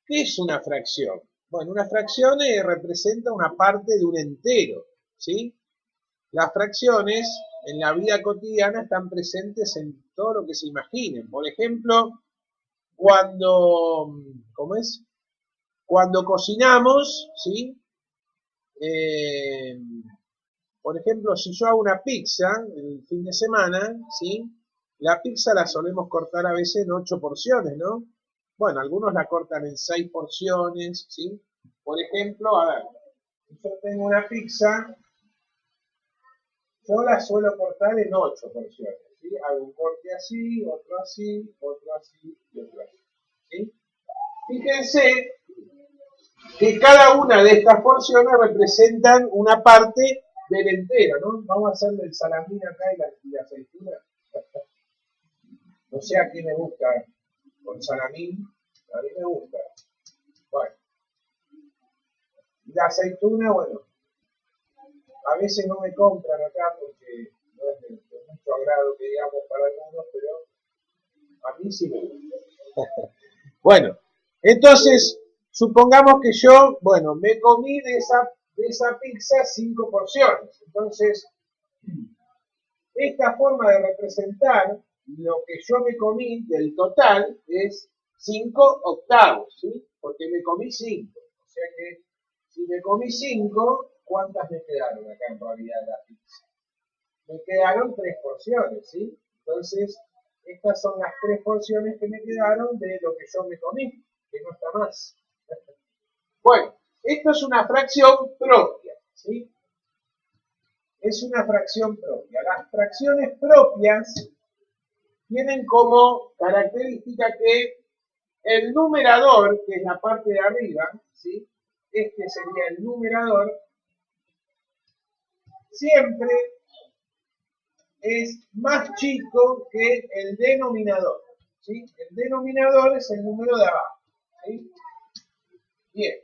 ¿Qué es una fracción? Bueno, una fracción representa una parte de un entero, ¿sí? Las fracciones en la vida cotidiana están presentes en todo lo que se imaginen. Por ejemplo, cuando, ¿cómo es? Cuando cocinamos, ¿sí? Eh, por ejemplo, si yo hago una pizza el fin de semana, ¿sí? La pizza la solemos cortar a veces en 8 porciones, ¿no? Bueno, algunos la cortan en 6 porciones, ¿sí? Por ejemplo, a ver, yo tengo una pizza, yo la suelo cortar en 8 porciones, ¿sí? Hago un corte así, otro así, otro así y otro así, ¿sí? Fíjense que cada una de estas porciones representan una parte del entero, ¿no? Vamos a hacerle el salamín acá y la aceituna. No sé a quién me gusta con salamín, a mí me gusta. Bueno, y la aceituna, bueno, a veces no me compran acá porque no es de mucho agrado que digamos para algunos, pero a mí sí me gusta. Bueno, entonces, supongamos que yo, bueno, me comí de esa pizza 5 porciones. Entonces, esta forma de representar lo que yo me comí del total es 5 octavos, ¿sí? Porque me comí 5. O sea que si me comí 5, ¿cuántas me quedaron acá en realidad de la pizza? Me quedaron 3 porciones, ¿sí? Entonces, estas son las 3 porciones que me quedaron de lo que yo me comí, que no está más. Bueno, esto es una fracción propia, ¿sí? Es una fracción propia. Las fracciones propias tienen como característica que el numerador, que es la parte de arriba, ¿sí? Este sería el numerador, siempre es más chico que el denominador, ¿sí? El denominador es el número de abajo, ¿sí? Bien.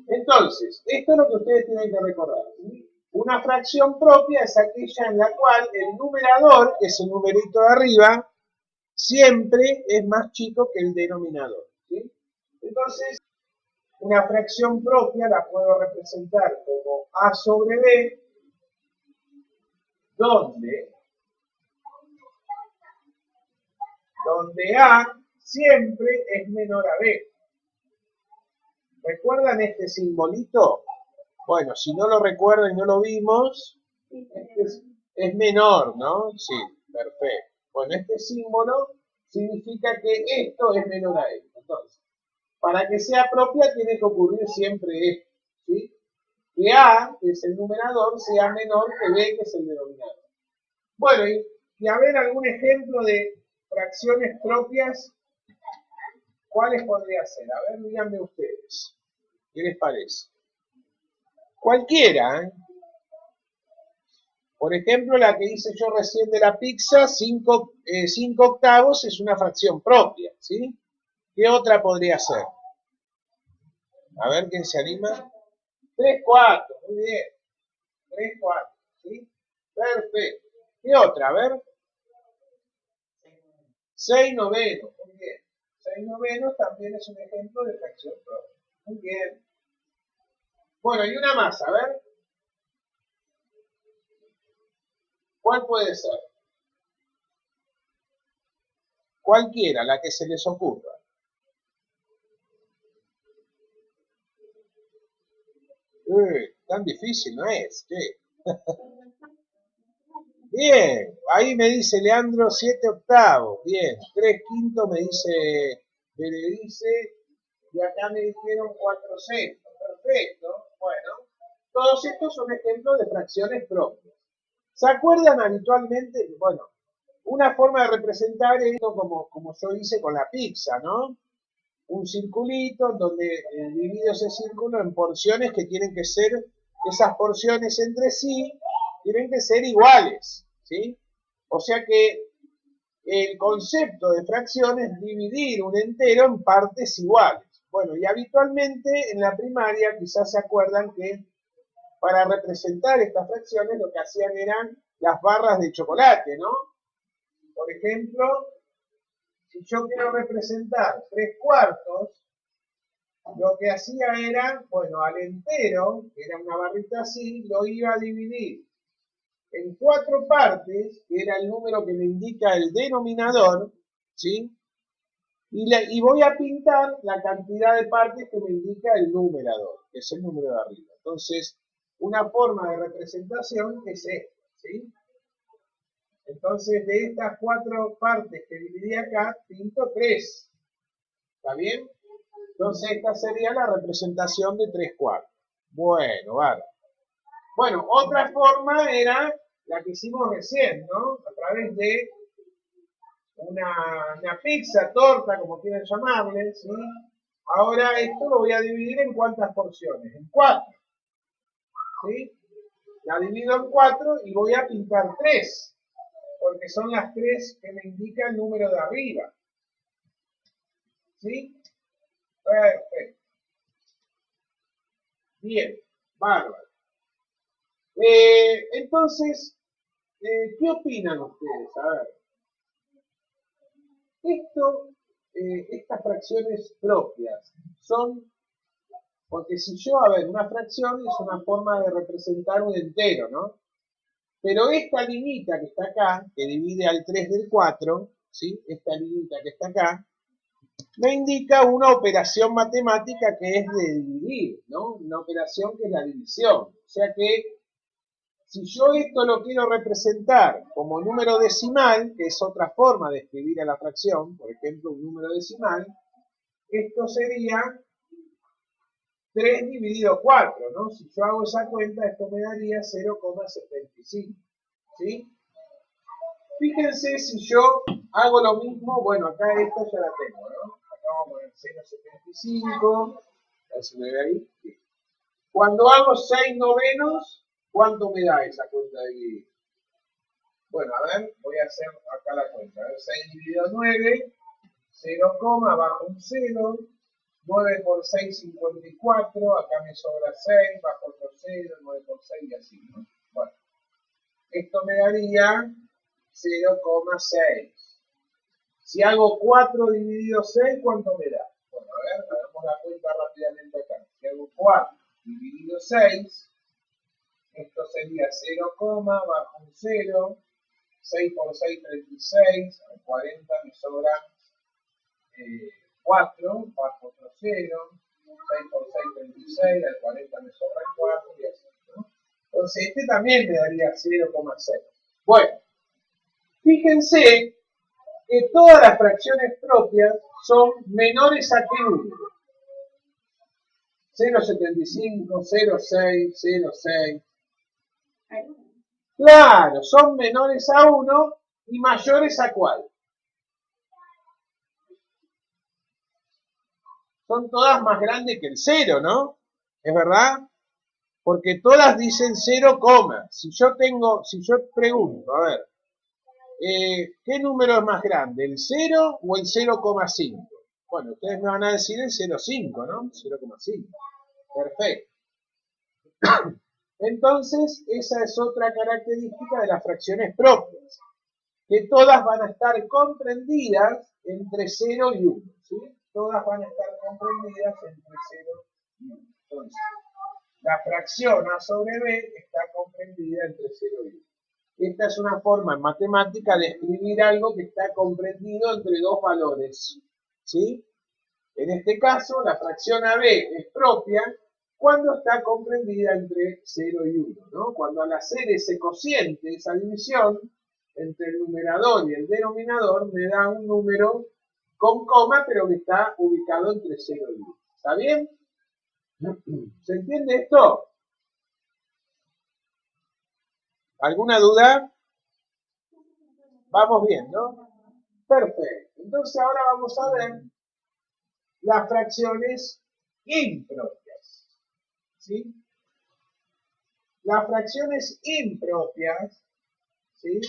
Entonces, esto es lo que ustedes tienen que recordar, ¿sí? Una fracción propia es aquella en la cual el numerador, que es el numerito de arriba, siempre es más chico que el denominador, ¿sí? Entonces, una fracción propia la puedo representar como A sobre B, donde A siempre es menor a B. ¿Recuerdan este simbolito? Bueno, si no lo recuerdan y no lo vimos, es menor, ¿no? Sí, perfecto. Bueno, este símbolo significa que esto es menor a esto. Entonces, para que sea propia tiene que ocurrir siempre esto, ¿sí? Que A, que es el numerador, sea menor que B, que es el denominador. Bueno, y a ver algún ejemplo de fracciones propias, ¿cuáles podría ser? A ver, díganme ustedes. ¿Qué les parece? Cualquiera, ¿eh? Por ejemplo, la que hice yo recién de la pizza, 5 octavos es una fracción propia, ¿sí? ¿Qué otra podría ser? A ver, ¿quién se anima? 3 cuartos, muy bien. 3 cuartos, ¿sí? Perfecto. ¿Qué otra? A ver. 6 novenos, muy bien. 6 novenos también es un ejemplo de fracción propia. Muy bien. Bueno, y una más, a ver. ¿Cuál puede ser? Cualquiera, la que se les ocurra. Tan difícil no es, ¿qué? Bien, ahí me dice Leandro 7 octavos, bien, 3 quintos me dice Berenice, y acá me dijeron 4 sextos, perfecto, bueno, todos estos son ejemplos de fracciones propias. ¿Se acuerdan habitualmente? Bueno, una forma de representar esto como yo hice con la pizza, ¿no? Un circulito donde divido ese círculo en porciones que tienen que ser, esas porciones entre sí, tienen que ser iguales, ¿sí? O sea que el concepto de fracción es dividir un entero en partes iguales. Bueno, y habitualmente en la primaria quizás se acuerdan que para representar estas fracciones lo que hacían eran las barras de chocolate, ¿no? Por ejemplo, Si yo quiero representar 3/4, lo que hacía era, bueno, al entero, que era una barrita así, lo iba a dividir en 4 partes, que era el número que me indica el denominador, ¿sí? Y voy a pintar la cantidad de partes que me indica el numerador, que es el número de arriba. Entonces, una forma de representación es esta, ¿sí? Entonces, de estas 4 partes que dividí acá, pinto 3. ¿Está bien? Entonces, esta sería la representación de 3/4. Bueno, vale. Bueno, otra forma era la que hicimos recién, ¿no? A través de una pizza, torta, como quieran llamarle, ¿sí? Ahora esto lo voy a dividir en ¿cuántas porciones? En 4, ¿sí? La divido en 4 y voy a pintar 3, porque son las 3 que me indica el número de arriba, ¿sí? Perfecto. Bien, bárbaro. Entonces, ¿qué opinan ustedes? A ver, estas fracciones propias son, porque si yo, a ver, una fracción es una forma de representar un entero, ¿no? Pero esta limita que está acá, que divide al 3 del 4, ¿sí? Esta limita que está acá, me indica una operación matemática que es de dividir, ¿no? Una operación que es la división. O sea que si yo esto lo quiero representar como número decimal, que es otra forma de escribir a la fracción, por ejemplo, un número decimal, esto sería 3 dividido 4, ¿no? Si yo hago esa cuenta, esto me daría 0,75, ¿sí? Fíjense si yo hago lo mismo, bueno, acá esta ya la tengo, ¿no? Acá vamos a poner 0,75, a ver si me ve ahí. Cuando hago 6 novenos, ¿cuánto me da esa cuenta de dividir? Bueno, a ver, voy a hacer acá la cuenta. A ver, 6 dividido 9, 0, bajo un 0, 9 por 6, 54, acá me sobra 6, bajo otro 0, 9 por 6 y así, ¿no? Bueno, esto me daría 0,6. Si hago 4 dividido 6, ¿cuánto me da? Bueno, a ver, hagamos la cuenta rápidamente acá. Si hago 4 dividido 6, esto sería 0, bajo un 0, 6 por 6, 36, al 40 me sobra 4, bajo otro 0, 6 por 6, 36, al 40 me sobra 4 y así, ¿no? Entonces este también me daría 0,6. Bueno, fíjense que todas las fracciones propias son menores a qué número. 0,75, 0,6, 0,6. Claro, son menores a 1 y mayores a ¿cuál? Son todas más grandes que el 0, ¿no? ¿Es verdad? Porque todas dicen 0, si yo pregunto, a ver, ¿qué número es más grande, el 0 o el 0,5? Bueno, ustedes me van a decir el 0,5, ¿no? 0,5. Perfecto. Entonces, esa es otra característica de las fracciones propias, que todas van a estar comprendidas entre 0 y 1, ¿sí? Todas van a estar comprendidas entre 0 y 1. Entonces, la fracción A sobre B está comprendida entre 0 y 1. Esta es una forma en matemática de escribir algo que está comprendido entre dos valores, ¿sí? En este caso, la fracción AB es propia cuando está comprendida entre 0 y 1, ¿no? Cuando al hacer ese cociente, esa división entre el numerador y el denominador, me da un número con coma, pero que está ubicado entre 0 y 1. ¿Está bien? ¿Se entiende esto? ¿Alguna duda? Vamos bien, ¿no? Perfecto. Entonces ahora vamos a ver las fracciones impropias, ¿sí? Las fracciones impropias, ¿sí?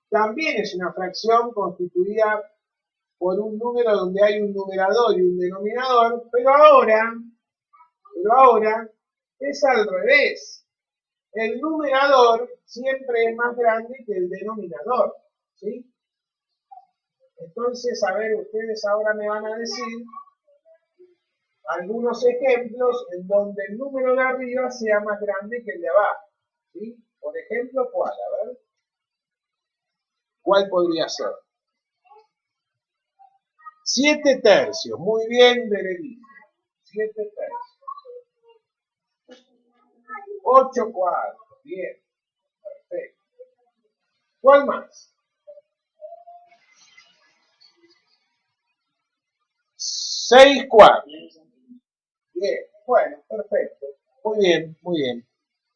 También es una fracción constituida por un número donde hay un numerador y un denominador, pero ahora es al revés. El numerador siempre es más grande que el denominador, ¿sí? Entonces, a ver, ustedes ahora me van a decir algunos ejemplos en donde el número de arriba sea más grande que el de abajo. ¿Sí? Por ejemplo, ¿cuál? A ver. ¿Cuál podría ser? 7 tercios. Muy bien, Berenice. 7 tercios. 8 cuartos. Bien. Perfecto. ¿Cuál más? 6 cuartos. Bien. Bueno, perfecto. Muy bien, muy bien.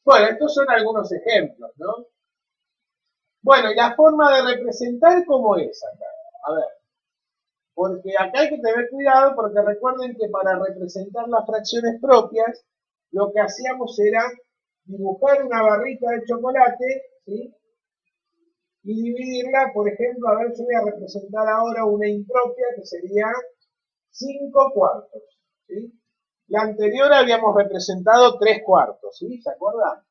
Bueno, estos son algunos ejemplos, ¿no? Bueno, y la forma de representar, ¿cómo es acá? A ver. Porque acá hay que tener cuidado porque recuerden que para representar las fracciones propias, lo que hacíamos era dibujar una barrita de chocolate, ¿sí? Y dividirla, por ejemplo, a ver, yo voy a representar ahora una impropia que sería 5 cuartos, ¿sí? La anterior habíamos representado 3 cuartos, ¿sí? ¿Se acuerdan?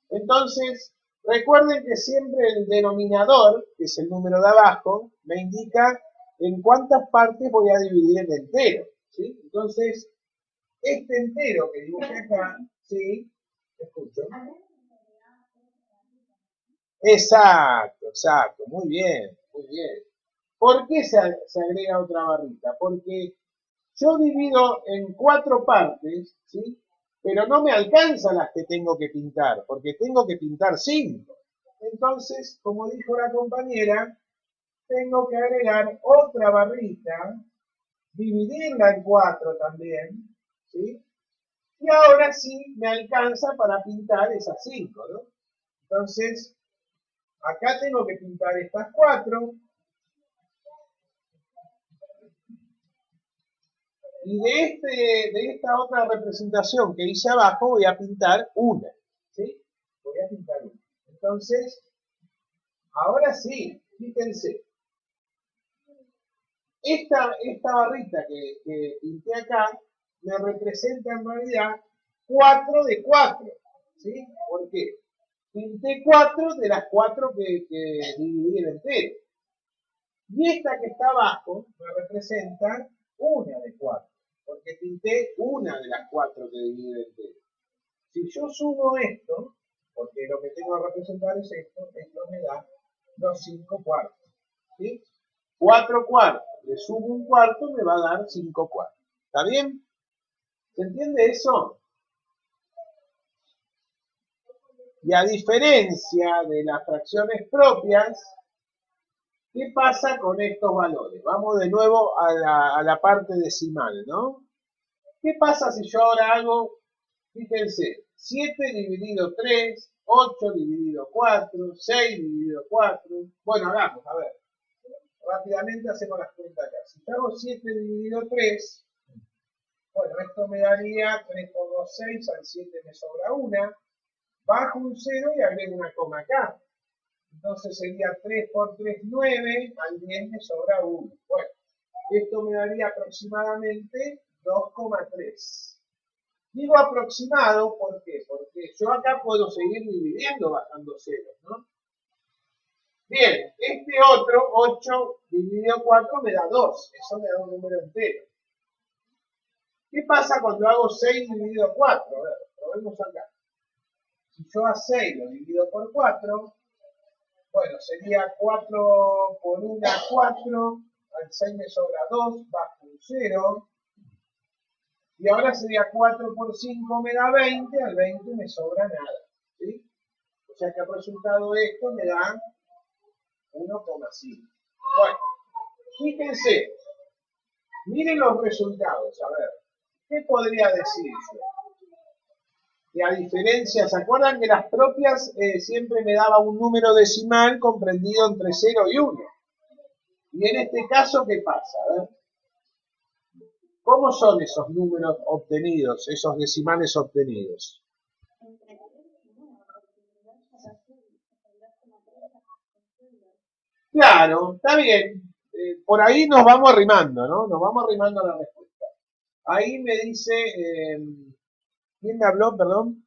Entonces, recuerden que siempre el denominador, que es el número de abajo, me indica en cuántas partes voy a dividir el entero, ¿sí? Entonces, este entero que dibujé acá, ¿sí? Escucho. Exacto, exacto, muy bien, muy bien. ¿Por qué se agrega otra barrita? Porque yo divido en 4 partes, ¿sí? Pero no me alcanzan las que tengo que pintar, porque tengo que pintar 5. Entonces, como dijo la compañera, tengo que agregar otra barrita, dividirla en 4 también, ¿sí? Y ahora sí me alcanza para pintar esas 5, ¿no? Entonces, acá tengo que pintar estas 4, y de esta otra representación que hice abajo voy a pintar una, ¿sí? Voy a pintar una. Entonces, ahora sí, fíjense, esta barrita que pinté acá me representa en realidad 4 de 4, ¿sí? ¿Por qué? Pinté 4 de las 4 que dividí el entero. Y esta que está abajo me representa una de 4, porque pinté una de las 4 que dividí el entero. Si yo sumo esto, porque lo que tengo que representar es esto me da los 5 cuartos, ¿sí? 4 cuartos, le sumo un cuarto, me va a dar 5 cuartos. ¿Está bien? ¿Se entiende eso? Y a diferencia de las fracciones propias, ¿qué pasa con estos valores? Vamos de nuevo a la parte decimal, ¿no? ¿Qué pasa si yo ahora hago, fíjense, 7 dividido 3, 8 dividido 4, 6 dividido 4? Bueno, hagamos, a ver. Rápidamente hacemos las cuentas acá. Si yo hago 7 dividido 3, bueno, esto me daría 3 por 2, 6, al 7 me sobra 1. Bajo un 0 y agrego una coma acá. Entonces sería 3 por 3, 9, al 10 me sobra 1. Bueno, esto me daría aproximadamente 2,3. Digo aproximado, ¿por qué? Porque yo acá puedo seguir dividiendo bajando ceros, ¿no? Bien, este otro, 8 dividido 4, me da 2. Eso me da un número entero. ¿Qué pasa cuando hago 6 dividido 4? A ver, probemos acá. Si yo a 6 lo divido por 4, bueno, sería 4 por 1, 4, al 6 me sobra 2, bajo un 0, y ahora sería 4 por 5 me da 20, al 20 me sobra nada, ¿sí? O sea que el resultado de esto me da 1,5. Bueno, fíjense, miren los resultados, a ver, ¿qué podría decir yo? Que a diferencia, ¿se acuerdan que las propias siempre me daba un número decimal comprendido entre 0 y 1? Y en este caso, ¿qué pasa? A ver, ¿cómo son esos números obtenidos, esos decimales obtenidos? Claro, está bien. Por ahí nos vamos arrimando, ¿no? Nos vamos arrimando a la respuesta. Ahí me dice, ¿quién me habló, perdón?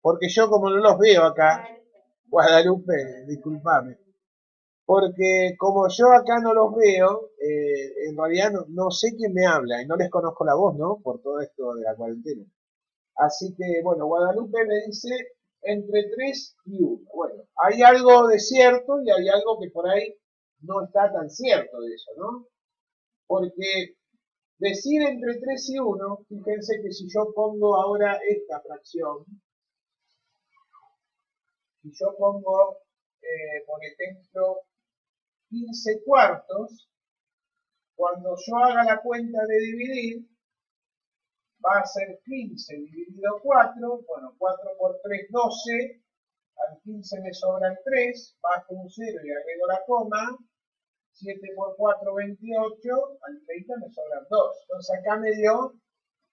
Porque yo como no los veo acá, Guadalupe, discúlpame. porque como yo acá no los veo, en realidad no sé quién me habla y no les conozco la voz, ¿no? Por todo esto de la cuarentena. Así que, bueno, Guadalupe me dice entre 3 y 1. Bueno, hay algo de cierto y hay algo que por ahí no está tan cierto de eso, ¿no? Porque decir entre 3 y 1, fíjense que si yo pongo ahora esta fracción, si yo pongo, por ejemplo, 15 cuartos, cuando yo haga la cuenta de dividir, va a ser 15 dividido 4, bueno, 4 por 3, 12, al 15 me sobran 3, bajo un 0 y agrego la coma, 7 por 4, 28, al 30 me sobran 2. Entonces acá me dio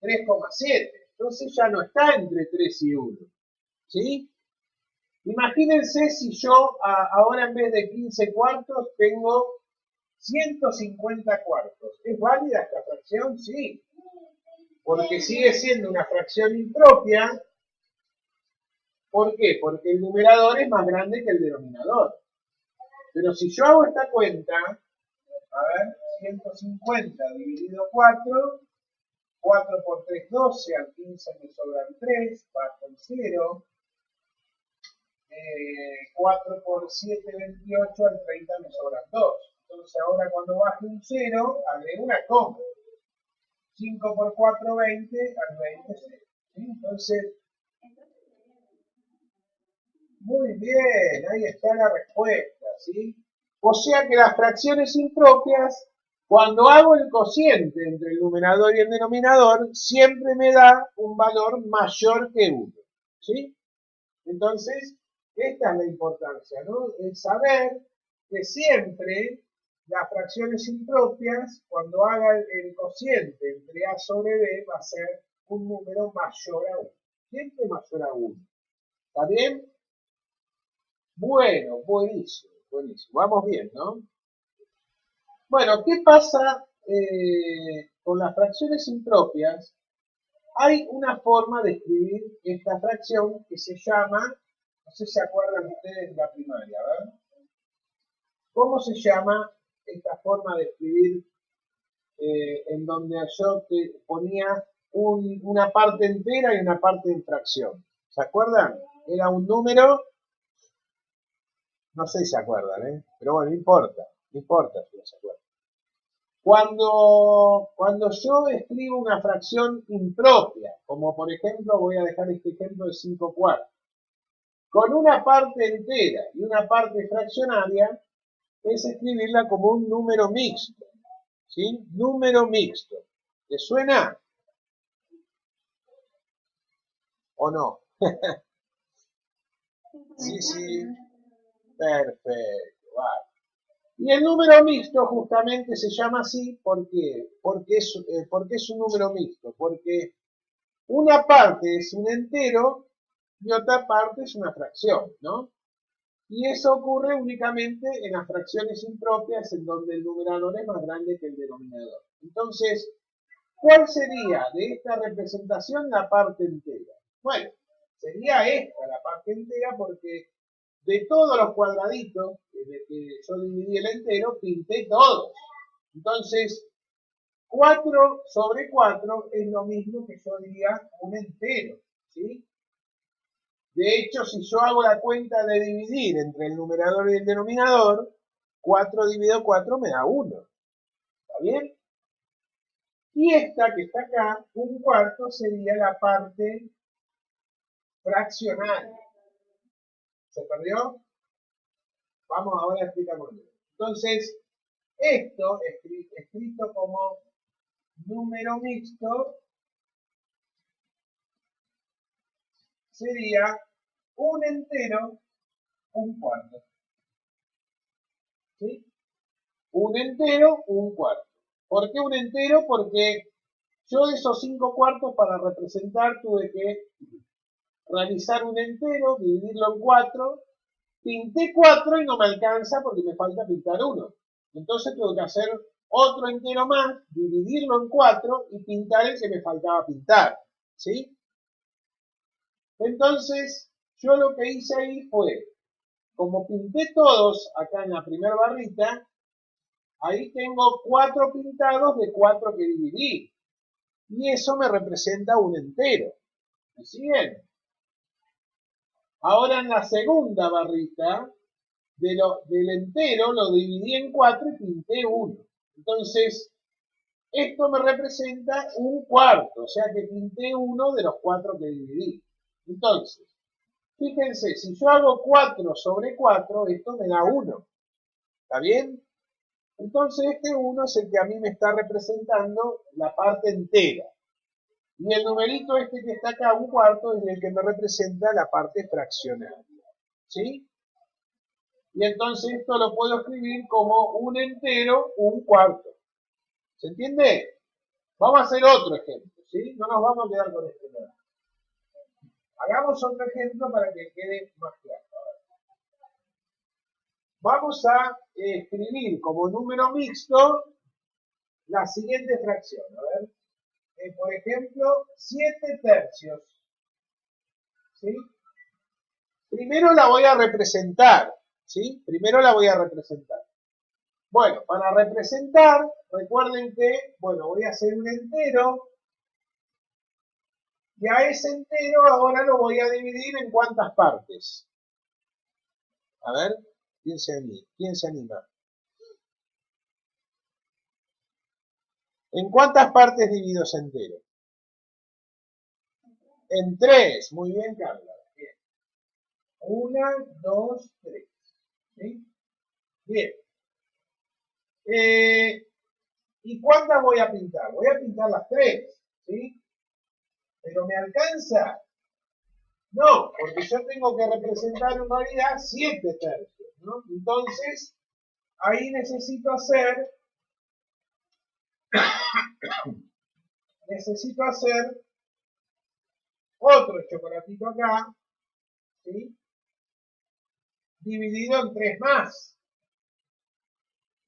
3,7. Entonces ya no está entre 3 y 1. ¿Sí? Imagínense si yo ahora en vez de 15 cuartos tengo 150 cuartos. ¿Es válida esta fracción? Sí. Porque sigue siendo una fracción impropia. ¿Por qué? Porque el numerador es más grande que el denominador. Pero si yo hago esta cuenta, a ver, 150 dividido 4, 4 por 3, 12, al 15 me sobran 3, bajo el 0, 4 por 7, 28, al 30 me sobran 2. Entonces ahora cuando baje un 0, agrego una coma. 5 por 4, 20, al 20, 0. ¿Sí? Entonces, muy bien, ahí está la respuesta, ¿sí? O sea que las fracciones impropias, cuando hago el cociente entre el numerador y el denominador, siempre me da un valor mayor que 1, ¿sí? Entonces, esta es la importancia, ¿no? Es saber que siempre las fracciones impropias, cuando haga el cociente entre A sobre B, va a ser un número mayor a 1. Siempre mayor a 1. ¿Está bien? Bueno, buenísimo, buenísimo. Vamos bien, ¿no? Bueno, ¿qué pasa con las fracciones impropias? Hay una forma de escribir esta fracción que se llama, no sé si se acuerdan ustedes de la primaria, ¿verdad? ¿Cómo se llama esta forma de escribir en donde yo te ponía una parte entera y una parte en fracción? ¿Se acuerdan? Era un número, no sé si se acuerdan, pero bueno, no importa si no se acuerdan. Cuando yo escribo una fracción impropia, como por ejemplo, voy a dejar este ejemplo de 5 cuartos, con una parte entera y una parte fraccionaria, es escribirla como un número mixto, ¿sí? Número mixto. ¿Te suena? ¿O no? Sí, sí. Perfecto. Vale. Y el número mixto justamente se llama así porque es un número mixto, porque una parte es un entero y otra parte es una fracción, ¿no? Y eso ocurre únicamente en las fracciones impropias en donde el numerador es más grande que el denominador. Entonces, ¿cuál sería de esta representación la parte entera? Bueno, sería esta la parte entera porque de todos los cuadraditos de que yo dividí el entero, pinté todos. Entonces, 4 sobre 4 es lo mismo que yo diría un entero, ¿sí? De hecho, si yo hago la cuenta de dividir entre el numerador y el denominador, 4 dividido 4 me da 1. ¿Está bien? Y esta que está acá, un cuarto, sería la parte fraccionaria. ¿Se perdió? Vamos ahora a explicarlo. Entonces, esto, escrito como número mixto, sería un entero, un cuarto. ¿Sí? Un entero, un cuarto. ¿Por qué un entero? Porque yo de esos 5 cuartos para representar tuve que realizar un entero, dividirlo en 4, pinté 4 y no me alcanza porque me falta pintar 1. Entonces tengo que hacer otro entero más, dividirlo en 4 y pintar el que me faltaba pintar. ¿Sí? Entonces, yo lo que hice ahí fue, como pinté todos acá en la primera barrita, ahí tengo 4 pintados de 4 que dividí. Y eso me representa un entero. ¿Me siguen? Ahora en la segunda barrita, del entero lo dividí en 4 y pinté 1. Entonces, esto me representa un cuarto, o sea que pinté 1 de los 4 que dividí. Entonces, fíjense, si yo hago 4 sobre 4, esto me da 1. ¿Está bien? Entonces este 1 es el que a mí me está representando la parte entera. Y el numerito este que está acá, un cuarto, es el que me representa la parte fraccionaria. ¿Sí? Y entonces esto lo puedo escribir como un entero, un cuarto. ¿Se entiende? Vamos a hacer otro ejemplo, ¿sí? No nos vamos a quedar con este nada. Hagamos otro ejemplo para que quede más claro. Vamos a escribir como número mixto la siguiente fracción. A ver. Por ejemplo, 7 tercios. ¿Sí? Primero la voy a representar. ¿Sí? Primero la voy a representar. Bueno, para representar, recuerden que, bueno, voy a hacer un entero. Y a ese entero ahora lo voy a dividir en cuántas partes. A ver, ¿quién se anima? ¿En cuántas partes divido ese entero? En 3. Muy bien, Carla. Bien. 1, 2, 3. ¿Sí? Bien. ¿Y cuántas voy a pintar? Voy a pintar las 3. ¿Sí? ¿Pero me alcanza? No, porque yo tengo que representar en realidad 7 tercios, ¿no? Entonces, ahí necesito hacer otro chocolatito acá, ¿sí? Dividido en 3 más.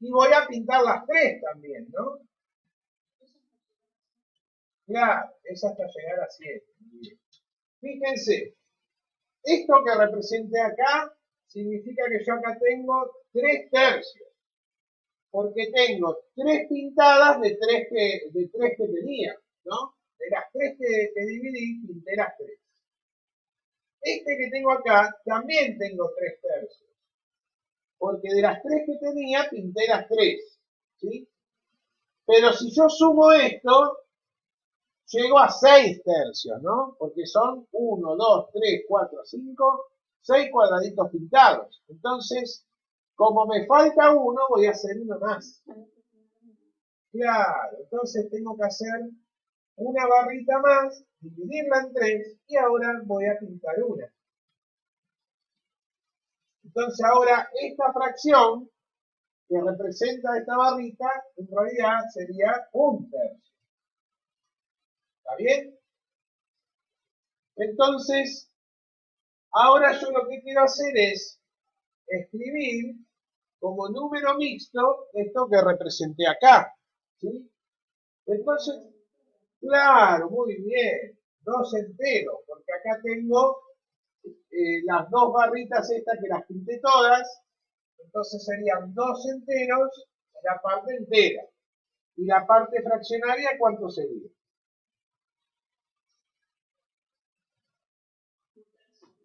Y voy a pintar las 3 también, ¿no? Claro, es hasta llegar a 7. Fíjense, esto que representé acá significa que yo acá tengo 3 tercios. Porque tengo 3 pintadas de 3 que tenía, ¿no? De las 3 que dividí, pinté las 3. Este que tengo acá, también tengo 3 tercios. Porque de las 3 que tenía, pinté las 3. ¿Sí? Pero si yo sumo esto, llego a 6 tercios, ¿no? Porque son 1, 2, 3, 4, 5, 6 cuadraditos pintados. Entonces, como me falta uno, voy a hacer uno más. Claro, entonces tengo que hacer una barrita más, dividirla en 3 y ahora voy a pintar una. Entonces ahora esta fracción que representa esta barrita, en realidad sería un tercio. ¿Está bien? Entonces, ahora yo lo que quiero hacer es escribir como número mixto esto que representé acá. ¿Sí? Entonces, claro, muy bien. 2 enteros, porque acá tengo las 2 barritas estas que las pinté todas. Entonces serían 2 enteros, la parte entera. ¿Y la parte fraccionaria cuánto sería?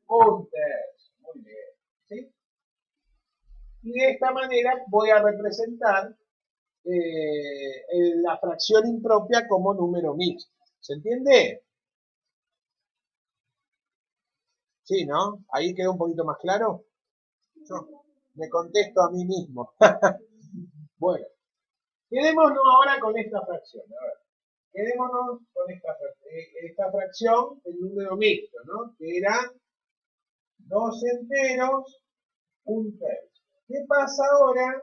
Un tercio. Muy bien. ¿Sí? Y de esta manera voy a representar la fracción impropia como número mixto. ¿Se entiende? Sí, ¿no? Ahí quedó un poquito más claro. Yo me contesto a mí mismo. Bueno, quedémonos ahora con esta fracción. A ver, quedémonos con esta fracción, el número mixto, ¿no? Que era 2 enteros, un tercio. ¿Qué pasa ahora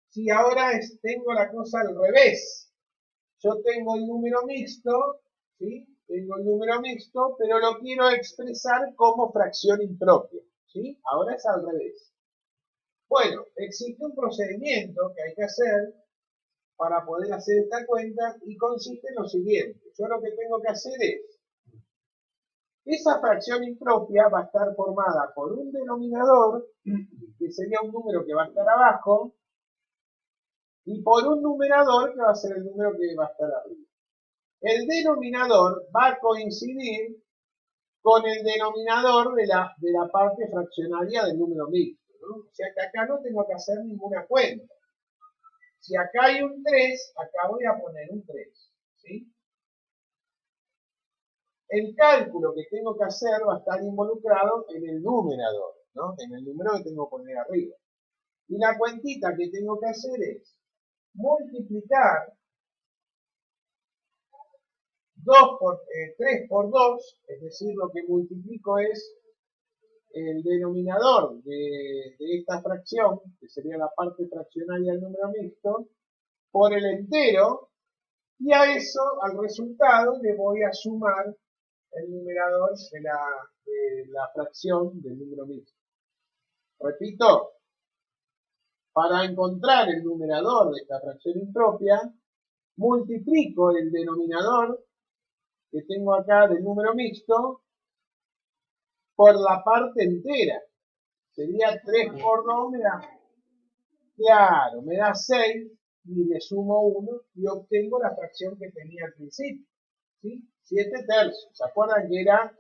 si ahora tengo la cosa al revés? Yo tengo el número mixto, ¿sí? Tengo el número mixto, pero lo quiero expresar como fracción impropia, ¿sí? Ahora es al revés. Bueno, existe un procedimiento que hay que hacer para poder hacer esta cuenta y consiste en lo siguiente. Yo lo que tengo que hacer es Esa fracción impropia va a estar formada por un denominador, que sería un número que va a estar abajo, y por un numerador, que va a ser el número que va a estar arriba. El denominador va a coincidir con el denominador de la parte fraccionaria del número mixto, ¿no? O sea que acá no tengo que hacer ninguna cuenta. Si acá hay un 3, acá voy a poner un 3, ¿sí? El cálculo que tengo que hacer va a estar involucrado en el numerador, ¿no? En el número que tengo que poner arriba. Y la cuentita que tengo que hacer es multiplicar 3 por 2, es decir, lo que multiplico es el denominador de esta fracción, que sería la parte fraccionaria del número mixto, por el entero, y a eso, al resultado, le voy a sumar el numerador de la fracción del número mixto. Repito, para encontrar el numerador de esta fracción impropia, multiplico el denominador que tengo acá del número mixto por la parte entera. Sería 3 por 2, me da, claro, me da 6, y le sumo 1 y obtengo la fracción que tenía al principio, ¿sí? 7 tercios. ¿Se acuerdan que era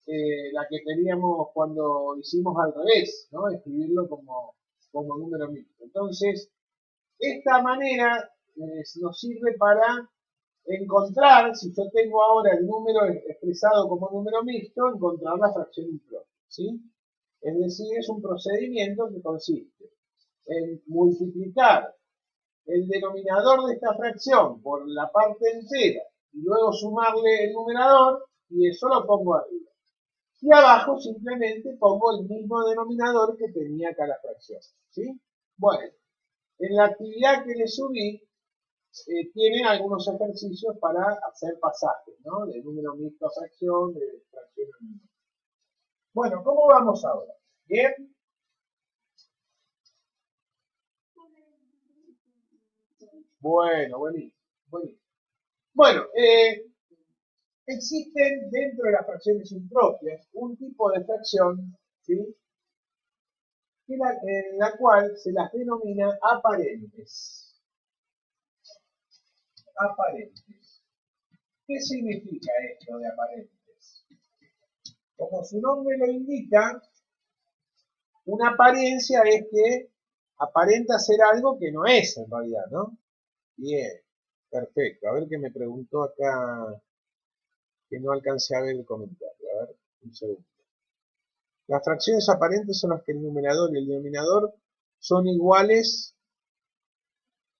la que teníamos cuando hicimos al revés, ¿no? Escribirlo como número mixto. Entonces, esta manera nos sirve para encontrar, si yo tengo ahora el número expresado como número mixto, encontrar la fracción impropia, ¿sí? Es decir, es un procedimiento que consiste en multiplicar el denominador de esta fracción por la parte entera y luego sumarle el numerador, y eso lo pongo arriba. Y abajo simplemente pongo el mismo denominador que tenía acá la fracción, ¿sí? Bueno, en la actividad que le subí, tienen algunos ejercicios para hacer pasajes, ¿no? De número mixto a fracción, de fracción a número. Bueno, ¿cómo vamos ahora? ¿Bien? Bueno, buenísimo, buenísimo. Bueno, existen dentro de las fracciones impropias un tipo de fracción, ¿sí? En la cual se las denomina aparentes. Aparentes. ¿Qué significa esto de aparentes? Como su nombre lo indica, una apariencia es que aparenta ser algo que no es en realidad, ¿no? Bien, perfecto. A ver qué me preguntó acá, que no alcancé a ver el comentario. A ver, un segundo. Las fracciones aparentes son las que el numerador y el denominador son iguales.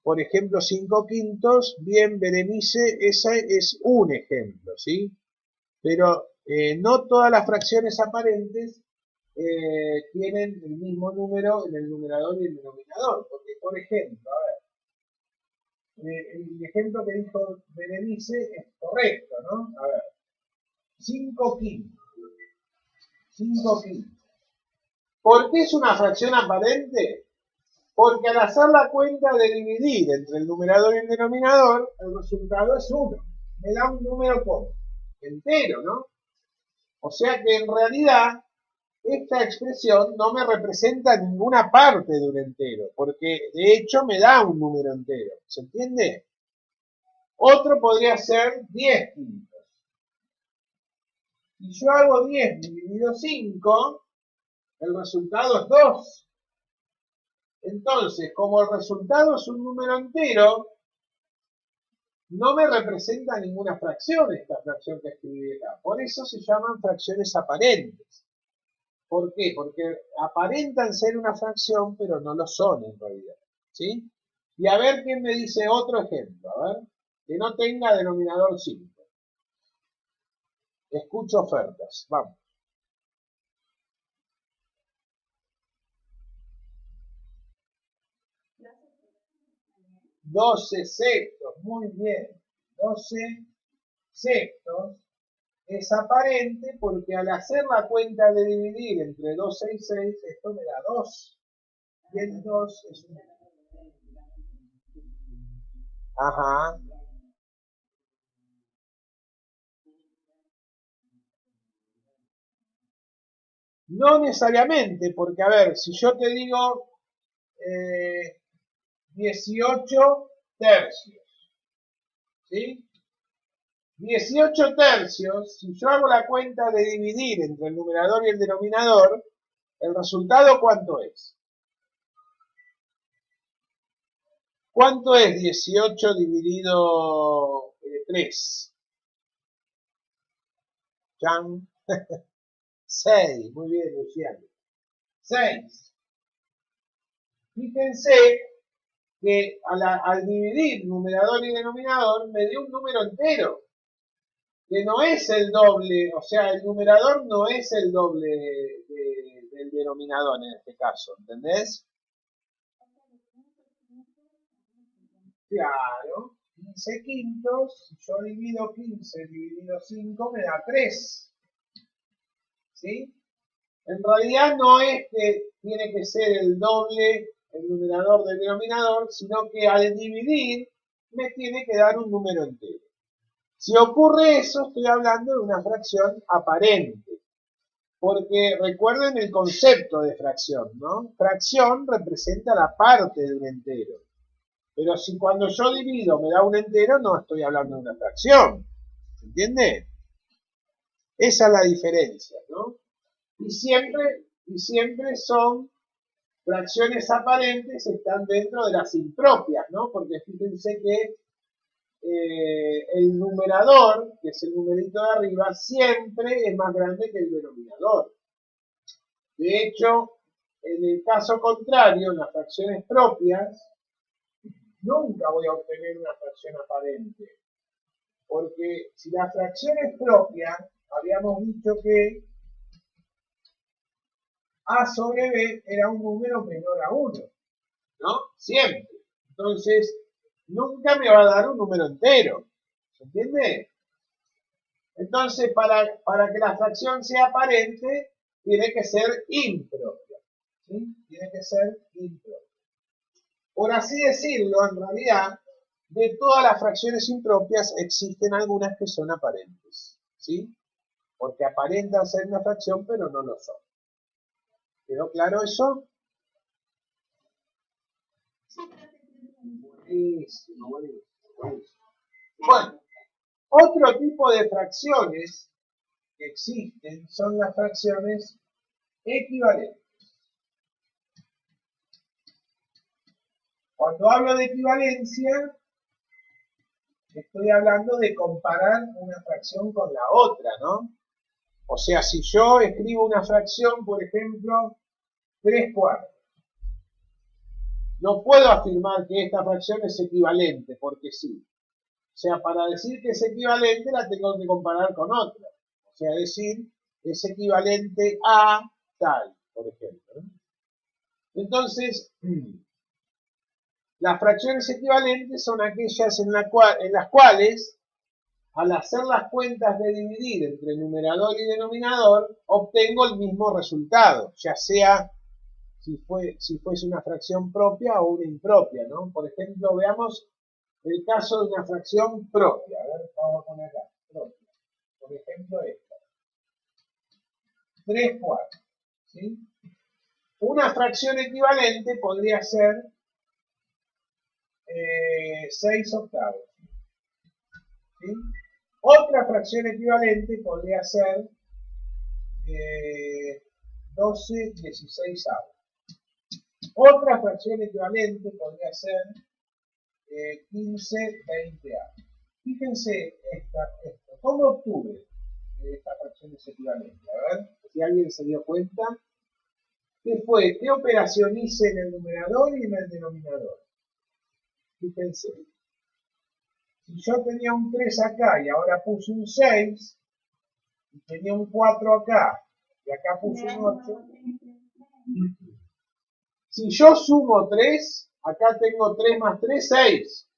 Por ejemplo, 5 quintos. Bien, Berenice, ese es un ejemplo, ¿sí? Pero no todas las fracciones aparentes tienen el mismo número en el numerador y el denominador. Porque, por ejemplo, a ver, el ejemplo que dijo Berenice es correcto, ¿no? A ver, 5 quintos. 5 quintos. ¿Por qué es una fracción aparente? Porque al hacer la cuenta de dividir entre el numerador y el denominador, el resultado es 1. Me da un número entero, ¿no? O sea que en realidad esta expresión no me representa ninguna parte de un entero, porque de hecho me da un número entero. ¿Se entiende? Otro podría ser 10 quintos. Si yo hago 10 dividido 5, el resultado es 2. Entonces, como el resultado es un número entero, no me representa ninguna fracción esta fracción que escribí acá. Por eso se llaman fracciones aparentes. ¿Por qué? Porque aparentan ser una fracción, pero no lo son en realidad. ¿Sí? Y a ver quién me dice otro ejemplo. A ver, que no tenga denominador 5. Escucho ofertas. Vamos. 12 sextos. Muy bien. 12 sextos es aparente porque al hacer la cuenta de dividir entre 12 y 6, esto me da 2. Y el 2 es un... Ajá. No necesariamente, porque a ver, si yo te digo 18 tercios, ¿sí? 18 tercios, si yo hago la cuenta de dividir entre el numerador y el denominador, ¿el resultado cuánto es? ¿Cuánto es 18 dividido 3? Chan. 6, muy bien, Luciano. 6. Fíjense que al dividir numerador y denominador me dio un número entero, que no es el doble, o sea, el numerador no es el doble del denominador en este caso, ¿entendés? Claro, 15 quintos, si yo divido 15 dividido 5 me da 3, ¿sí? En realidad no es que tiene que ser el doble el numerador del denominador, sino que al dividir me tiene que dar un número entero. Si ocurre eso, estoy hablando de una fracción aparente, porque recuerden el concepto de fracción, ¿no? Fracción representa la parte de un entero, pero si cuando yo divido me da un entero, no estoy hablando de una fracción, ¿se entiende? Esa es la diferencia, ¿no? Y siempre son fracciones aparentes, están dentro de las impropias, ¿no? Porque fíjense que el numerador, que es el numerito de arriba, siempre es más grande que el denominador. De hecho, en el caso contrario, en las fracciones propias, nunca voy a obtener una fracción aparente. Porque si la fracción es propia, habíamos dicho que A sobre B era un número menor a 1, ¿no? Siempre. Entonces, nunca me va a dar un número entero. ¿Se entiende? Entonces, para que la fracción sea aparente, tiene que ser impropia. ¿Sí? Tiene que ser impropia. Por así decirlo, en realidad, de todas las fracciones impropias existen algunas que son aparentes. ¿Sí? Porque aparentan ser una fracción, pero no lo son. ¿Quedó claro eso? Buenísimo, buenísimo, buenísimo. Bueno, otro tipo de fracciones que existen son las fracciones equivalentes. Cuando hablo de equivalencia, estoy hablando de comparar una fracción con la otra, ¿no? O sea, si yo escribo una fracción, por ejemplo, 3 cuartos, no puedo afirmar que esta fracción es equivalente, porque sí. O sea, para decir que es equivalente la tengo que comparar con otra. O sea, decir, es equivalente a tal, por ejemplo, ¿no? Entonces, las fracciones equivalentes son aquellas en las cuales, al hacer las cuentas de dividir entre numerador y denominador, obtengo el mismo resultado, ya sea si fuese una fracción propia o una impropia, ¿no? Por ejemplo, veamos el caso de una fracción propia. A ver, vamos a poner acá, propia. Por ejemplo, esta. 3 cuartos, ¿sí? Una fracción equivalente podría ser 6 octavos, ¿sí? Otra fracción equivalente podría ser 12 16avos. Otra fracción equivalente podría ser 15 20avos. Fíjense esto. ¿Cómo obtuve estas fracciones equivalentes? A ver si alguien se dio cuenta. ¿Qué fue? ¿Qué operación hice en el numerador y en el denominador? Fíjense. Si yo tenía un 3 acá y ahora puse un 6, y tenía un 4 acá, y acá puse un 8, si yo sumo 3, acá tengo 3 más 3, 6.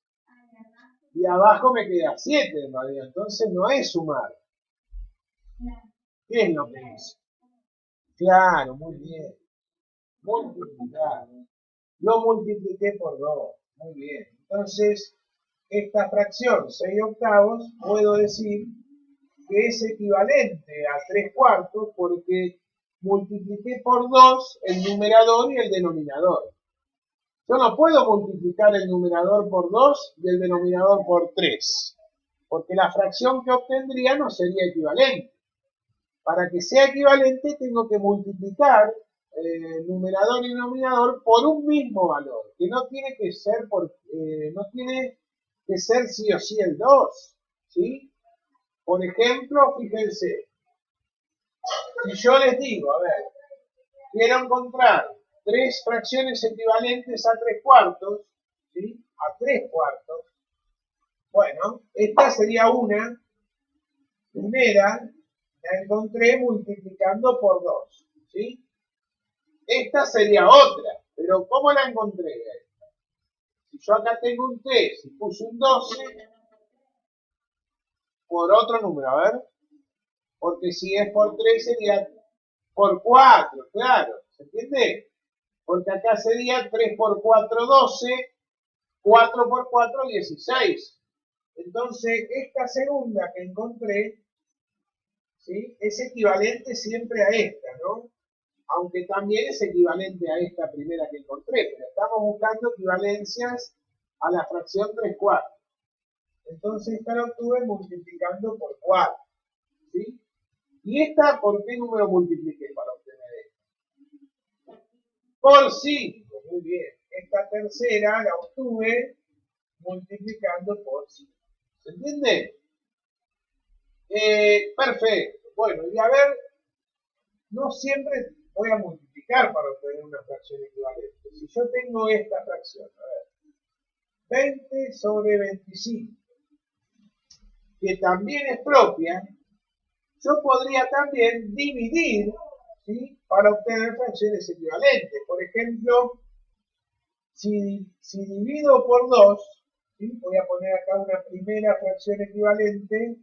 Y abajo me queda 7 en realidad, entonces no es sumar. ¿Qué es lo que es? Claro, muy bien. Multiplicar. Lo multipliqué por 2. Muy bien. Entonces, esta fracción 6 octavos, puedo decir que es equivalente a 3 cuartos porque multipliqué por 2 el numerador y el denominador. Yo no puedo multiplicar el numerador por 2 y el denominador por 3, porque la fracción que obtendría no sería equivalente. Para que sea equivalente tengo que multiplicar numerador y denominador por un mismo valor, que no tiene que ser no tiene que ser sí o sí el 2, ¿sí? Por ejemplo, fíjense, si yo les digo, a ver, quiero encontrar 3 fracciones equivalentes a 3 cuartos, ¿sí? A 3 cuartos. Bueno, esta sería una primera, la encontré multiplicando por 2, ¿sí? Esta sería otra, pero ¿cómo la encontré? Si yo acá tengo un 3 y puse un 12, por otro número, a ver, porque si es por 3 sería por 4, claro, ¿se entiende? Porque acá sería 3 por 4, 12, 4 por 4, 16. Entonces, esta segunda que encontré, ¿sí? Es equivalente siempre a esta, ¿no? Aunque también es equivalente a esta primera que encontré, pero estamos buscando equivalencias a la fracción 3 cuartos. Entonces esta la obtuve multiplicando por 4, ¿sí? ¿Y esta por qué número multipliqué para obtener esto? Por 5, muy bien. Esta tercera la obtuve multiplicando por 5. ¿Se entiende? Perfecto. Bueno, y a ver, no siempre voy a multiplicar para obtener una fracción equivalente. Si yo tengo esta fracción, a ver, 20 sobre 25, que también es propia, yo podría también dividir, ¿sí? Para obtener fracciones equivalentes. Por ejemplo, si divido por 2, ¿sí? Voy a poner acá una primera fracción equivalente,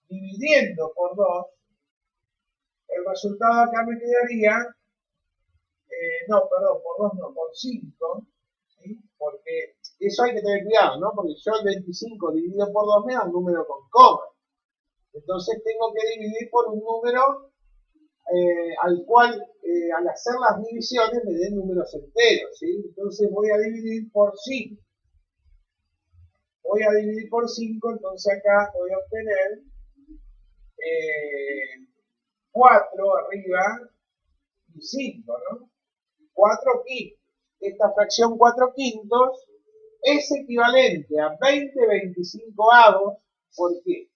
dividiendo por 2, el resultado acá me quedaría, no, perdón, por 2 no, por 5, ¿sí? Porque eso hay que tener cuidado, ¿no? Porque yo el 25 dividido por 2 me da un número con coma. Entonces tengo que dividir por un número al cual, al hacer las divisiones, me den números enteros, ¿sí? Entonces voy a dividir por 5. Voy a dividir por 5, entonces acá voy a obtener 4 arriba y 5, ¿no? 4 quintos. Esta fracción 4 quintos es equivalente a 20/25. ¿Por qué?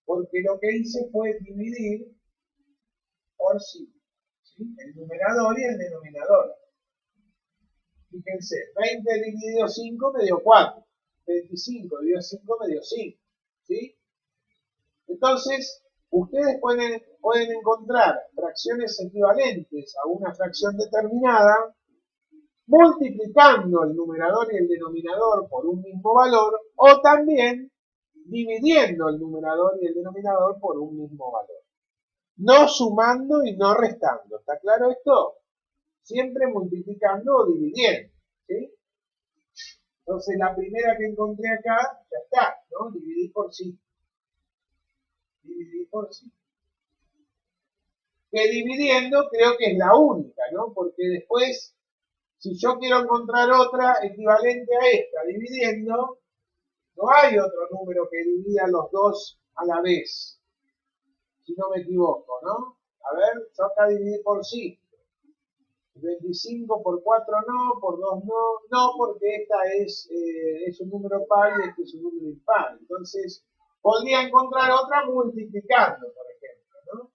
Porque lo que hice fue dividir por 5, ¿sí? El numerador y el denominador. Fíjense, 20 dividido 5 me dio 4. 25 dividido 5 me dio 5. ¿Sí? Entonces, ustedes pueden encontrar fracciones equivalentes a una fracción determinada multiplicando el numerador y el denominador por un mismo valor o también dividiendo el numerador y el denominador por un mismo valor. No sumando y no restando. ¿Está claro esto? Siempre multiplicando o dividiendo. ¿Sí? Entonces la primera que encontré acá, ya está, ¿no? Dividir por 5. Dividir por 5. Que dividiendo creo que es la única, ¿no? Porque después, si yo quiero encontrar otra equivalente a esta, dividiendo, no hay otro número que divida los dos a la vez, si no me equivoco, ¿no? A ver, yo acá dividí por 5. 25 por 4 no, por 2 no, no porque esta es un número par y este es un número impar. Entonces, podría encontrar otra multiplicando, por ejemplo, ¿no?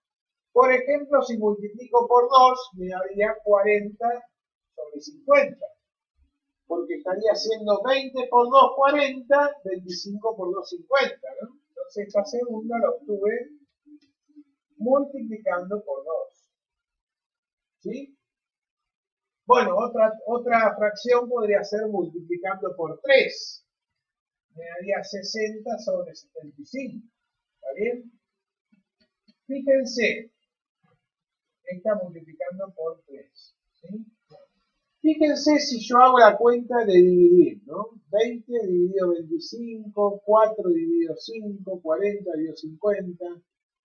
Por ejemplo, si multiplico por 2, me daría 40 sobre 50. Porque estaría haciendo 20 por 2, 40, 25 por 2, 50, ¿no? Entonces, esta segunda la obtuve multiplicando por 2. ¿Sí? Bueno, otra fracción podría ser multiplicando por 3. Me daría 60 sobre 75. ¿Está bien? Fíjense, está multiplicando por 3. ¿Sí? Fíjense si yo hago la cuenta de dividir, ¿no? 20 dividido 25, 4 dividido 5, 40 dividido 50,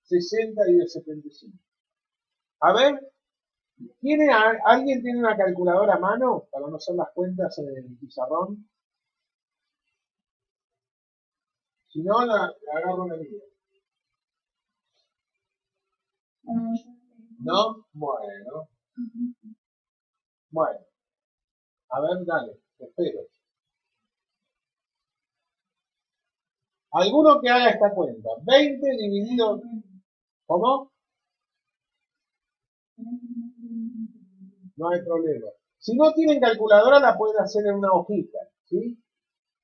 60 dividido 75. A ver, ¿Alguien tiene una calculadora a mano para no hacer las cuentas en el pizarrón? Si no, la agarro una mía. ¿No? Bueno. Bueno. A ver, dale, te espero. ¿Alguno que haga esta cuenta? 20 dividido... ¿Cómo? No hay problema. Si no tienen calculadora, la pueden hacer en una hojita, ¿sí?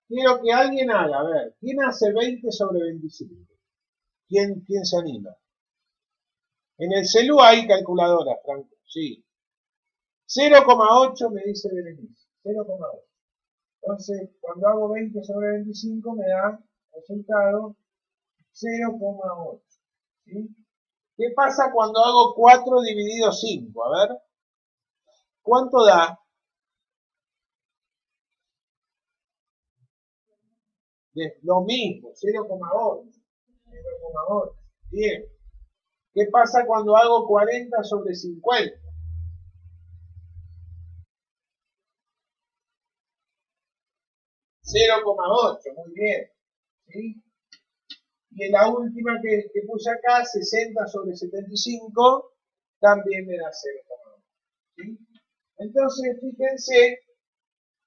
Quiero que alguien haga, a ver, ¿quién hace 20 sobre 25? ¿Quién se anima? En el celu hay calculadora, Franco, sí. 0,8 me dice Berenice, 0,8. Entonces, cuando hago 20 sobre 25 me da resultado 0,8. ¿Sí? ¿Qué pasa cuando hago 4 dividido 5? A ver, ¿cuánto da? Lo mismo, 0,8. 0,8. Bien. ¿Qué pasa cuando hago 40 sobre 50? 0,8, muy bien. ¿Sí? Y en la última que puse acá, 60 sobre 75, también me da 0,8. ¿Sí? Entonces, fíjense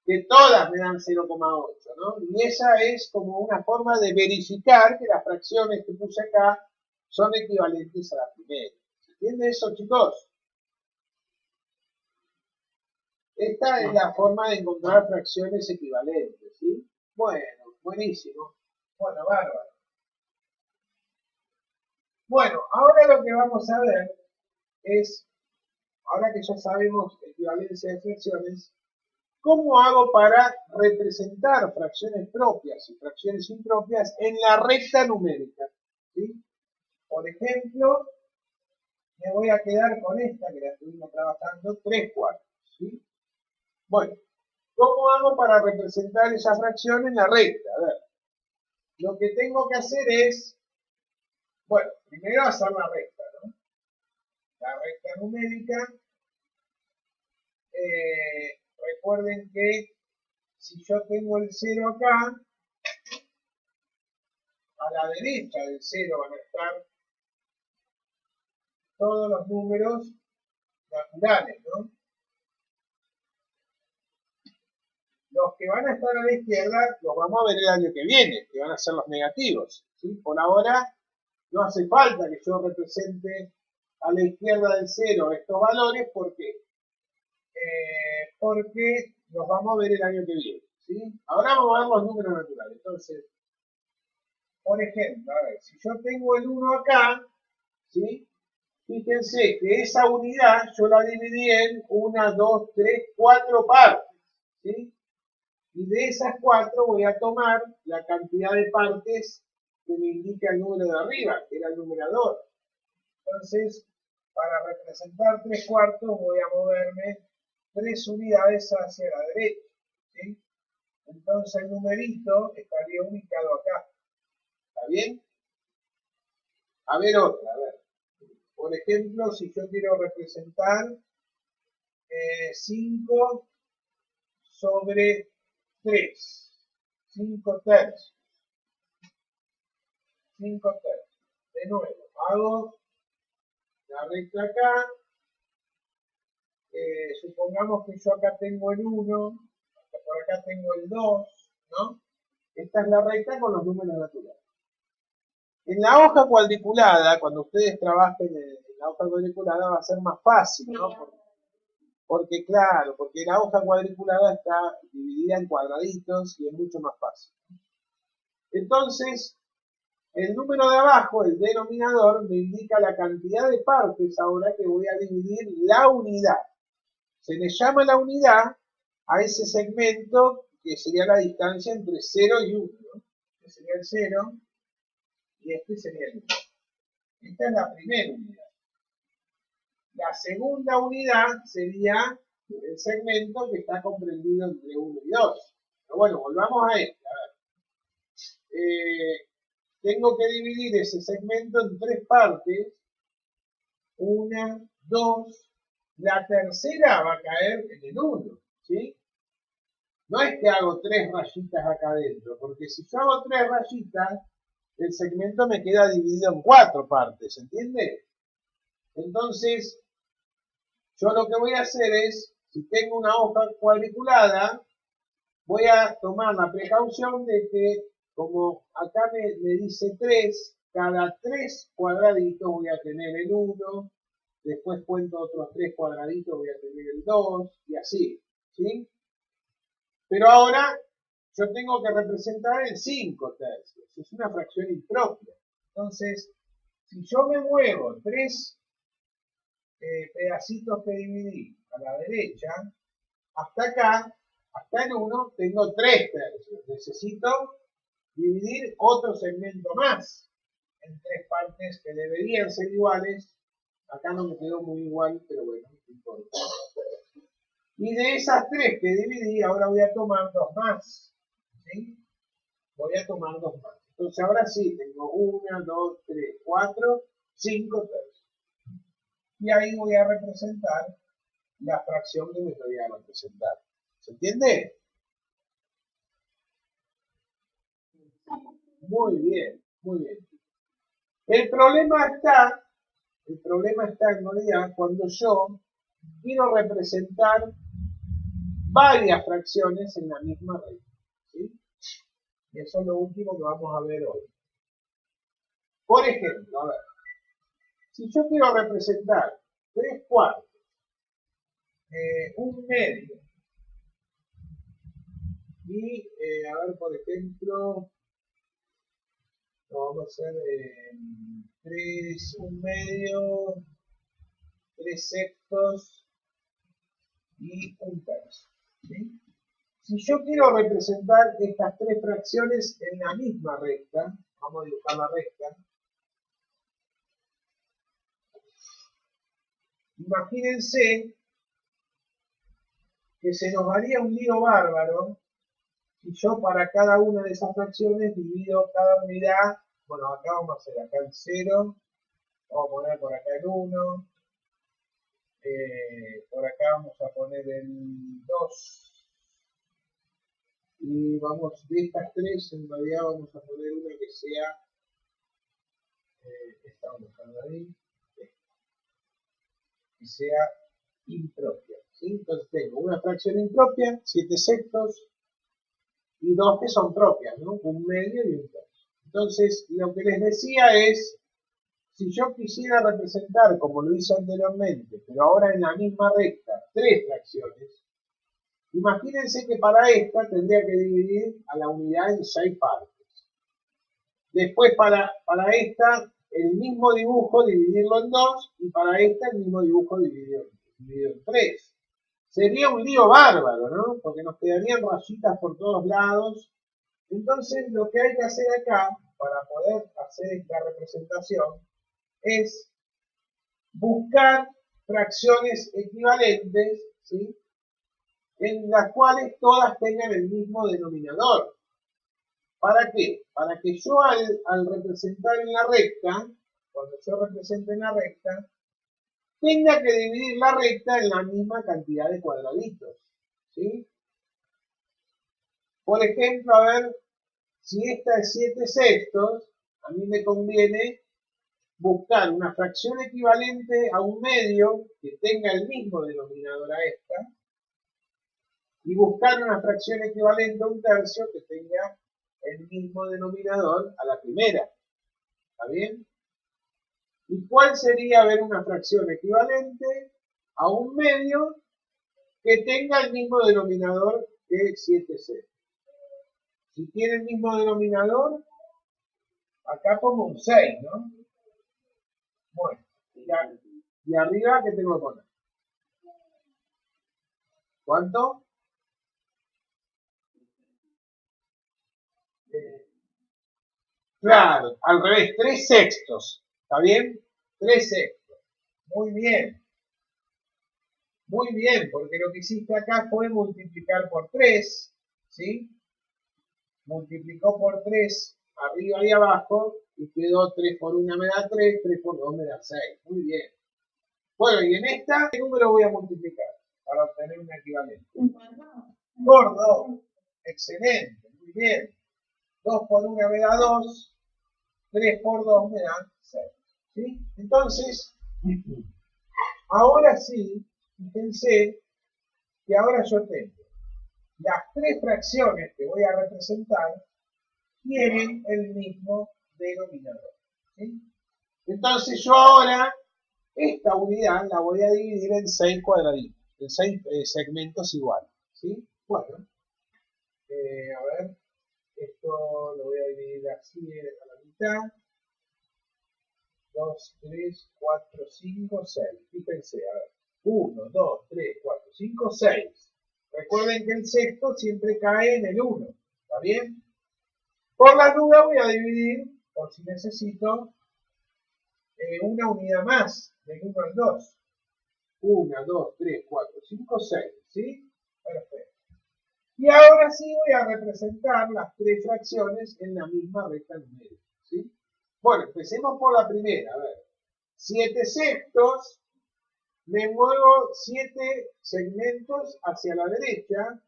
que todas me dan 0,8, ¿no? Y esa es como una forma de verificar que las fracciones que puse acá son equivalentes a la primera. ¿Se entiende eso, chicos? Esta es la forma de encontrar fracciones equivalentes, ¿sí? Bueno, buenísimo. Bueno, bárbaro. Bueno, ahora lo que vamos a ver es, ahora que ya sabemos equivalencia de fracciones, ¿cómo hago para representar fracciones propias y fracciones impropias en la recta numérica? ¿Sí? Por ejemplo, me voy a quedar con esta que la estuvimos trabajando, 3/4. ¿Sí? Bueno, ¿cómo hago para representar esa fracción en la recta? A ver, lo que tengo que hacer es, bueno, primero hacer la recta, ¿no? La recta numérica. Recuerden que si yo tengo el 0 acá, a la derecha del 0 van a estar todos los números naturales, ¿no? Los que van a estar a la izquierda los vamos a ver el año que viene, que van a ser los negativos, ¿sí? Por ahora no hace falta que yo represente a la izquierda del 0 estos valores, ¿por qué? Porque los vamos a ver el año que viene, ¿sí? Ahora vamos a ver los números naturales. Entonces, por ejemplo, a ver, si yo tengo el 1 acá, ¿sí? Fíjense que esa unidad yo la dividí en 1, 2, 3, 4 partes, ¿sí? Y de esas 4 voy a tomar la cantidad de partes que me indica el número de arriba, que era el numerador. Entonces, para representar 3/4 voy a moverme 3 unidades hacia la derecha, ¿sí? Entonces el numerito estaría ubicado acá. ¿Está bien? A ver otra, a ver. Por ejemplo, si yo quiero representar 5 sobre 3, 5 tercios. 5 tercios. De nuevo, hago la recta acá. Supongamos que yo acá tengo el 1, por acá tengo el 2, ¿no? Esta es la recta con los números naturales. En la hoja cuadriculada, cuando ustedes trabajen en la hoja cuadriculada va a ser más fácil, ¿no? Porque claro, porque la hoja cuadriculada está dividida en cuadraditos y es mucho más fácil. Entonces, el número de abajo, el denominador, me indica la cantidad de partes ahora que voy a dividir la unidad. Se le llama la unidad a ese segmento que sería la distancia entre 0 y 1, ¿no? Este sería el 0 y este sería el 1. Esta es la primera unidad. La segunda unidad sería el segmento que está comprendido entre 1 y 2. Pero bueno, volvamos a este. A ver. Tengo que dividir ese segmento en 3 partes. 1, 2 la tercera va a caer en el 1, ¿sí? No es que hago 3 rayitas acá adentro, porque si yo hago 3 rayitas, el segmento me queda dividido en 4 partes, ¿entiende? Entonces, yo lo que voy a hacer es, si tengo una hoja cuadriculada, voy a tomar la precaución de que, como acá me dice 3, cada 3 cuadraditos voy a tener el 1, después cuento otros 3 cuadraditos, voy a tener el 2, y así, ¿sí? Pero ahora yo tengo que representar el 5 tercios, es una fracción impropia. Entonces, si yo me muevo 3 pedacitos que dividí a la derecha, hasta acá, hasta el 1, tengo 3 tercios. Necesito dividir otro segmento más en 3 partes que deberían ser iguales. Acá no me quedó muy igual, pero bueno, no importa. Y de esas 3 que dividí, ahora voy a tomar 2 más. ¿Sí? Voy a tomar 2 más. Entonces ahora sí, tengo 1, 2, 3, 4, 5 tercios. Y ahí voy a representar la fracción que me voy a representar. ¿Se entiende? Muy bien, muy bien. El problema está en realidad cuando yo quiero representar varias fracciones en la misma recta. ¿Sí? Y eso es lo último que vamos a ver hoy. Por ejemplo, a ver, si yo quiero representar 3 cuartos, 1 medio, y a ver, por ejemplo, vamos a hacer 3, 1 medio, 3 sextos y 1 tercio. ¿Sí? Si yo quiero representar estas 3 fracciones en la misma recta, vamos a dibujar la recta, imagínense que se nos haría un lío bárbaro si yo para cada una de esas fracciones divido cada unidad. Bueno, acá vamos a hacer acá el 0, vamos a poner por acá el 1, por acá vamos a poner el 2, y vamos de estas 3, en realidad vamos a poner una que sea, esta vamos a poner ahí, que sea impropia. ¿Sí? Entonces tengo una fracción impropia, 7 sextos, y 2 que son propias, ¿no? 1 medio y 1 tercio. Entonces, lo que les decía es, si yo quisiera representar, como lo hice anteriormente, pero ahora en la misma recta, 3 fracciones, imagínense que para esta tendría que dividir a la unidad en 6 partes. Después para esta, el mismo dibujo dividirlo en 2, y para esta el mismo dibujo dividido en 3. Sería un lío bárbaro, ¿no? Porque nos quedarían rayitas por todos lados. Entonces, lo que hay que hacer acá, para poder hacer esta representación, es buscar fracciones equivalentes, ¿sí? En las cuales todas tengan el mismo denominador. ¿Para qué? Para que yo al representar en la recta, cuando yo represente en la recta, tenga que dividir la recta en la misma cantidad de cuadraditos. ¿Sí? Por ejemplo, a ver, si esta es 7 sextos, a mí me conviene buscar una fracción equivalente a 1 medio que tenga el mismo denominador a esta, y buscar una fracción equivalente a 1 tercio que tenga el mismo denominador a la primera. ¿Está bien? ¿Y cuál sería ver una fracción equivalente a 1 medio que tenga el mismo denominador que 7c? Si tiene el mismo denominador, acá pongo un 6, ¿no? Bueno, y arriba, ¿qué tengo que poner? ¿Cuánto? Claro, al revés, 3 sextos. ¿Está bien? 3 sextos. Muy bien. Muy bien, porque lo que hiciste acá fue multiplicar por 3, ¿sí? Multiplicó por 3 arriba y abajo, y quedó 3 por 1 me da 3, 3 por 2 me da 6. Muy bien. Bueno, y en esta, ¿qué número voy a multiplicar para obtener un equivalente? Por 2. Excelente, muy bien. 2 por 1 me da 2. 3 por 2 me da 6. ¿Sí? Entonces, ahora sí, pensé que ahora yo tengo las tres fracciones que voy a representar tienen el mismo denominador. ¿Sí? Entonces yo ahora esta unidad la voy a dividir en 6 cuadraditos, en 6 segmentos iguales. ¿Sí? Bueno, a ver, esto lo voy a dividir así a la mitad. 2, 3, 4, 5, 6. Fíjense, a ver. 1, 2, 3, 4, 5, 6. Recuerden que el sexto siempre cae en el 1. ¿Está bien? Por la duda voy a dividir, por si necesito, una unidad más, del 1 al 2. 1, 2, 3, 4, 5, 6. ¿Sí? Perfecto. Y ahora sí voy a representar las tres fracciones en la misma recta numérica. ¿Sí? Bueno, empecemos por la primera. A ver. 7 sextos, me muevo 7 segmentos hacia la derecha.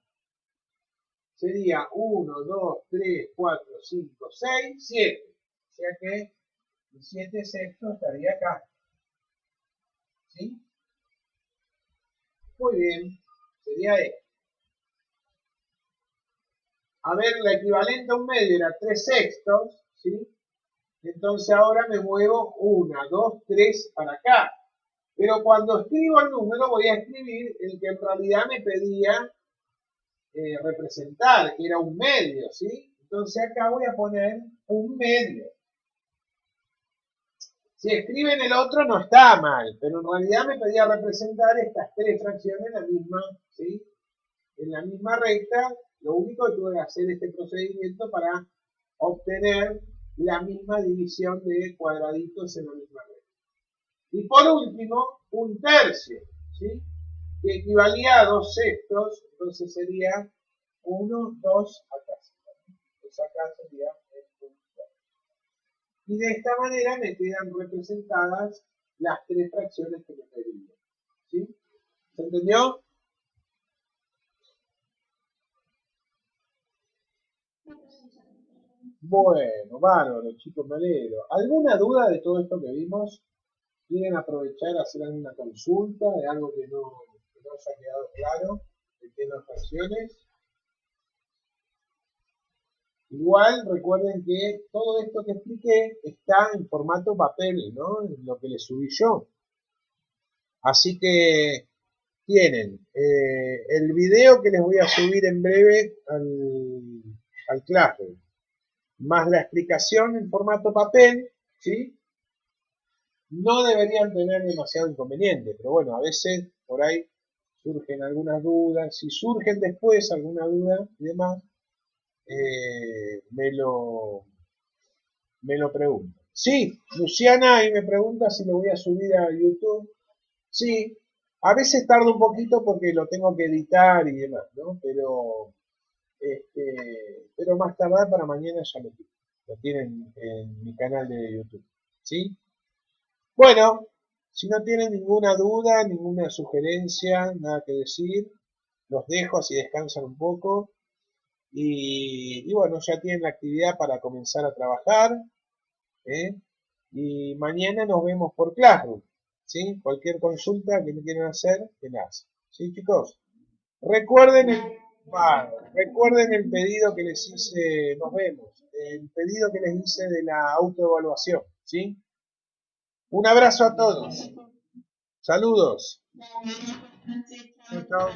Sería 1, 2, 3, 4, 5, 6, 7. O sea que el 7 sextos estaría acá. ¿Sí? Muy bien. Sería esto. A ver, la equivalente a un medio era 3 sextos. ¿Sí? Entonces ahora me muevo 1, 2, 3 para acá. Pero cuando escribo el número voy a escribir el que en realidad me pedía representar, que era un medio, ¿sí? Entonces acá voy a poner un medio. Si escriben el otro no está mal, pero en realidad me pedía representar estas tres fracciones en la misma, ¿sí? En la misma recta. Lo único que tuve que hacer este procedimiento para obtener la misma división de cuadraditos en la misma recta. Y por último, un tercio, ¿sí? Que equivalía a 2 sextos, entonces sería 1, 2, acá. Pues acá sería el punto. Y de esta manera me quedan representadas las tres fracciones que me pedían. ¿Sí? ¿Se entendió? Bueno, bárbaro, chicos, me alegro. ¿Alguna duda de todo esto que vimos? ¿Quieren aprovechar a hacer alguna consulta de algo que no haya quedado claro de qué las fracciones? Igual recuerden que todo esto que expliqué está en formato papel, ¿no? En lo que les subí yo. Así que tienen el video que les voy a subir en breve al Classroom, más la explicación en formato papel, ¿sí? No deberían tener demasiado inconveniente, pero bueno, a veces por ahí surgen algunas dudas. Si surgen después alguna duda y demás, me lo preguntan. Sí, Luciana ahí me pregunta si lo voy a subir a YouTube. Sí, a veces tardo un poquito porque lo tengo que editar y demás, ¿no? Pero más tardar para mañana ya lo tienen en mi canal de YouTube. ¿Sí? Bueno, si no tienen ninguna duda, ninguna sugerencia, nada que decir, los dejo así descansan un poco. Y bueno, ya tienen la actividad para comenzar a trabajar. ¿Eh? Y mañana nos vemos por Classroom. ¿Sí? Cualquier consulta que me quieran hacer, que la hacen. ¿Sí, chicos? Recuerden recuerden el pedido que les hice, nos vemos, el pedido que les hice de la autoevaluación, ¿sí? Un abrazo a todos. Saludos. Chau, chau.